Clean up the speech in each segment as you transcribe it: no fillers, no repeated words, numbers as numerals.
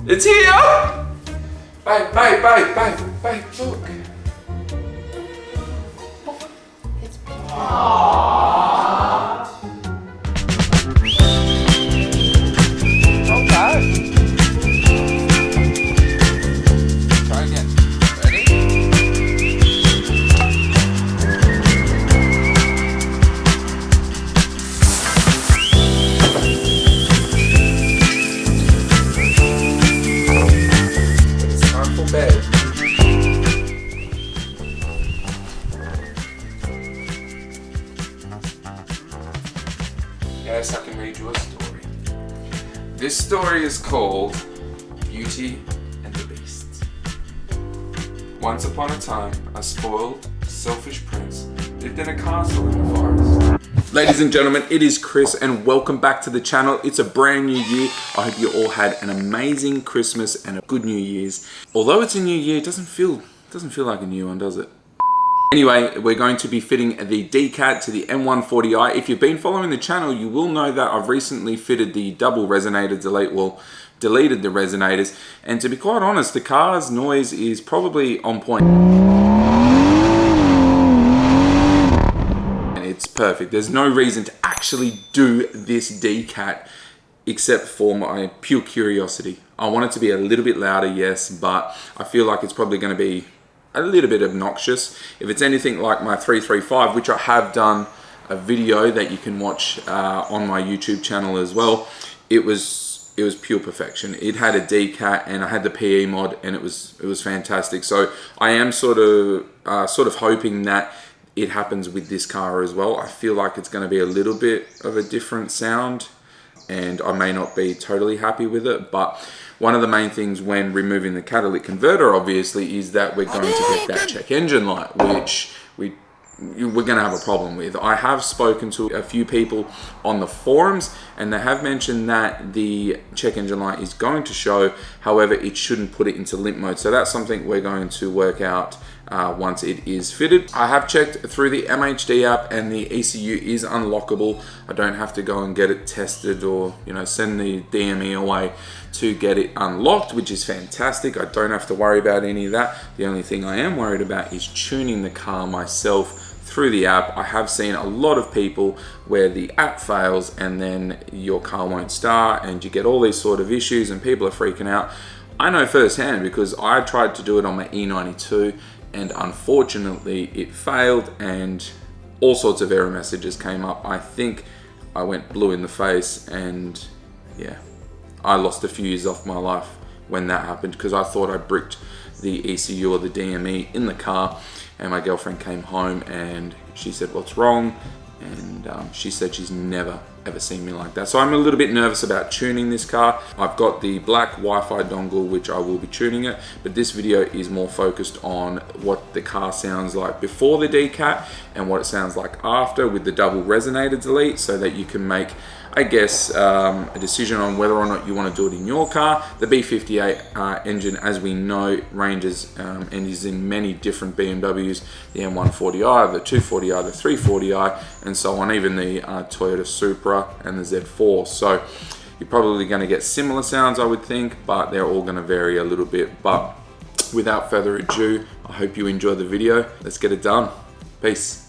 It's here! Babe, look. It's Okay. Try again. Ready? It's time for bed. Yes, I can read you a story. This story is called Beauty and the Beast. Once upon a time, a spoiled, selfish prince lived in a castle in the forest. Ladies and gentlemen, it is Chris and welcome back to the channel. It's a brand new year. I hope you all had an amazing Christmas and a good New Year's. Although it's a new year, it doesn't feel like a new one, does it? Anyway, we're going to be fitting the Decat to the M140i. If you've been following the channel, you will know that I've recently fitted the double resonator deleted the resonators. And to be quite honest, the car's noise is probably on point. And it's perfect. There's no reason to actually do this Decat except for my pure curiosity. I want it to be a little bit louder, yes, but I feel like it's probably going to be a little bit obnoxious. If it's anything like my 335, which I have done a video that you can watch on my YouTube channel as well, it was pure perfection. It had a Decat and I had the PE mod and it was fantastic. So I am sort of hoping that it happens with this car as well. I feel like it's going to be a little bit of a different sound and I may not be totally happy with it, but one of the main things when removing the catalytic converter, obviously, is that we're going to get that check engine light, which we're going to have a problem with. I have spoken to a few people on the forums and they have mentioned that the check engine light is going to show, however, it shouldn't put it into limp mode. So that's something we're going to work out once it is fitted. I have checked through the MHD app and the ECU is unlockable. I don't have to go and get it tested or send the DME away to get it unlocked, which is fantastic. I don't have to worry about any of that. The only thing I am worried about is tuning the car myself through the app. I have seen a lot of people where the app fails and then your car won't start and you get all these sort of issues and people are freaking out. I know firsthand because I tried to do it on my E92 and unfortunately it failed and all sorts of error messages came up. I think I went blue in the face and yeah, I lost a few years off my life when that happened because I thought I bricked the ECU or the DME in the car and my girlfriend came home and she said, "What's wrong?" And she said she's never ever seen me like that. So I'm a little bit nervous about tuning this car. I've got the black Wi-Fi dongle which I will be tuning it, but this video is more focused on what the car sounds like before the Decat and what it sounds like after with the double resonator delete, so that you can make, I guess, a decision on whether or not you want to do it in your car. The B58 engine, as we know, ranges and is in many different BMWs, the M140i, the 240i, the 340i, and so on, even the Toyota Supra and the Z4. So you're probably going to get similar sounds, I would think, but they're all going to vary a little bit. But without further ado, I hope you enjoy the video. Let's get it done. Peace.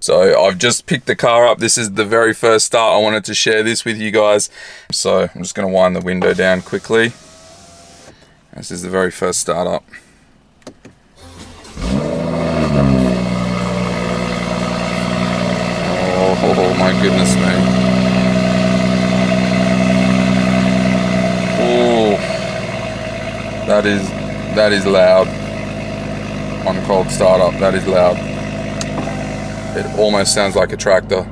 So I've just picked the car up. This is the very first start. I wanted to share this with you guys. So I'm just going to wind the window down quickly. This is the very first start up. Oh my goodness me. Oh, that is loud. On cold startup, that is loud. It almost sounds like a tractor.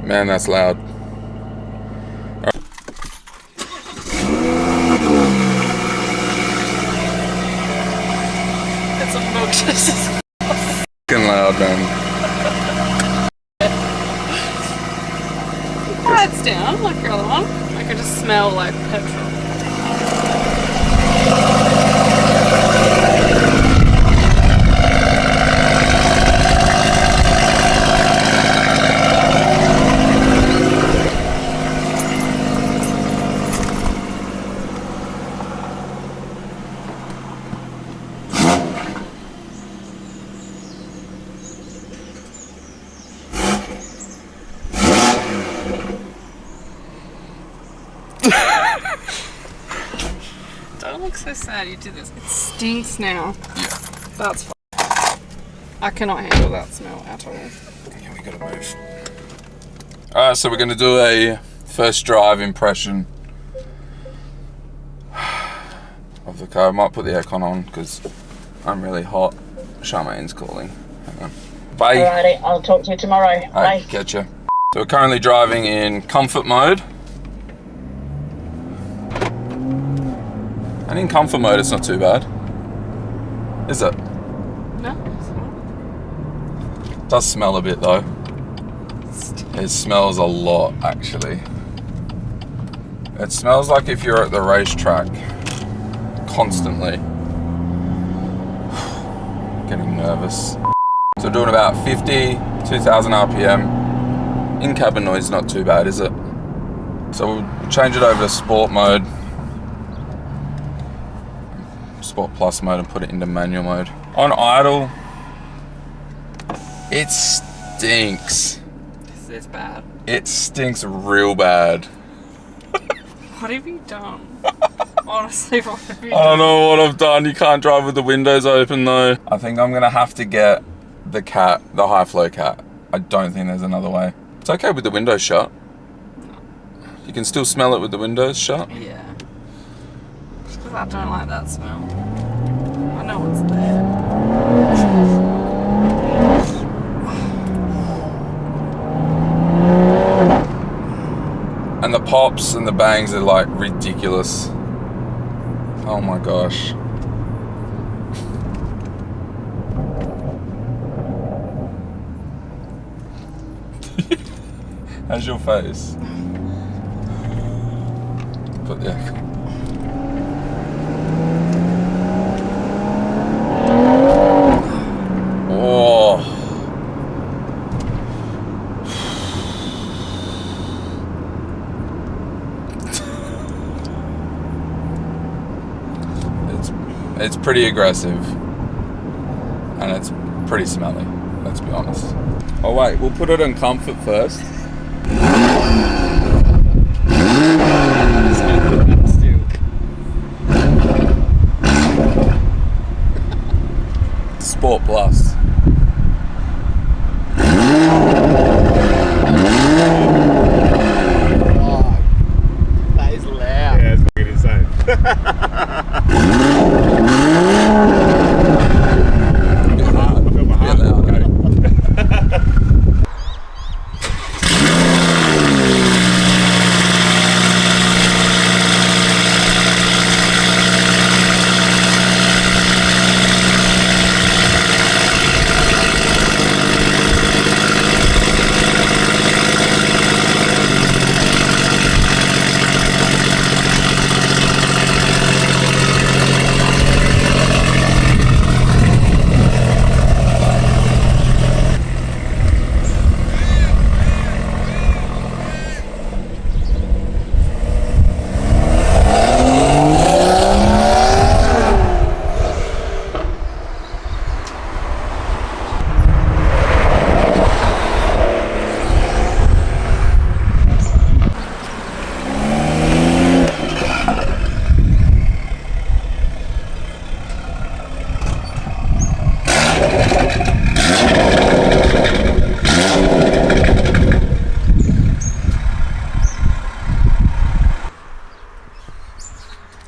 Man, that's loud. It's obnoxious. Fucking loud, man. Quiets down like your other one. I could just smell like petrol. Don't look so sad you did this. It stinks now. That's fine. I cannot handle that smell at all. Yeah, we gotta move. Alright, so we're gonna do a first drive impression of the car. I might put the aircon on because I'm really hot. Charmaine's calling. Hang on. Bye. Alrighty, I'll talk to you tomorrow. Bye. Catch ya. So we're currently driving in comfort mode. And in comfort mode, it's not too bad. Is it? No, it's not. It does smell a bit though. It smells a lot, actually. It smells like if you're at the racetrack constantly. Getting nervous. So doing about 50, 2000 RPM. In-cabin noise is not too bad, is it? So we'll change it over to sport mode. Sport plus mode and put it into manual mode. On idle, it stinks. This is bad. It stinks real bad. What have you done? Honestly, what have you I don't done? know what I've done. You can't drive with the windows open though. I think I'm gonna have to get the Cat, the high flow Cat. I don't think there's another way. It's okay with the windows shut. No. You can still smell it with the windows shut. Yeah. Just because I don't like that smell. I know what's there. And the pops and the bangs are like ridiculous. Oh my gosh. How's your face? But yeah. Oh. It's pretty aggressive. And it's pretty smelly, let's be honest. Oh wait, we'll put it in comfort first. Sport plus. Oh, that is loud. Yeah, it's fucking insane.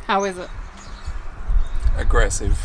How is it? Aggressive.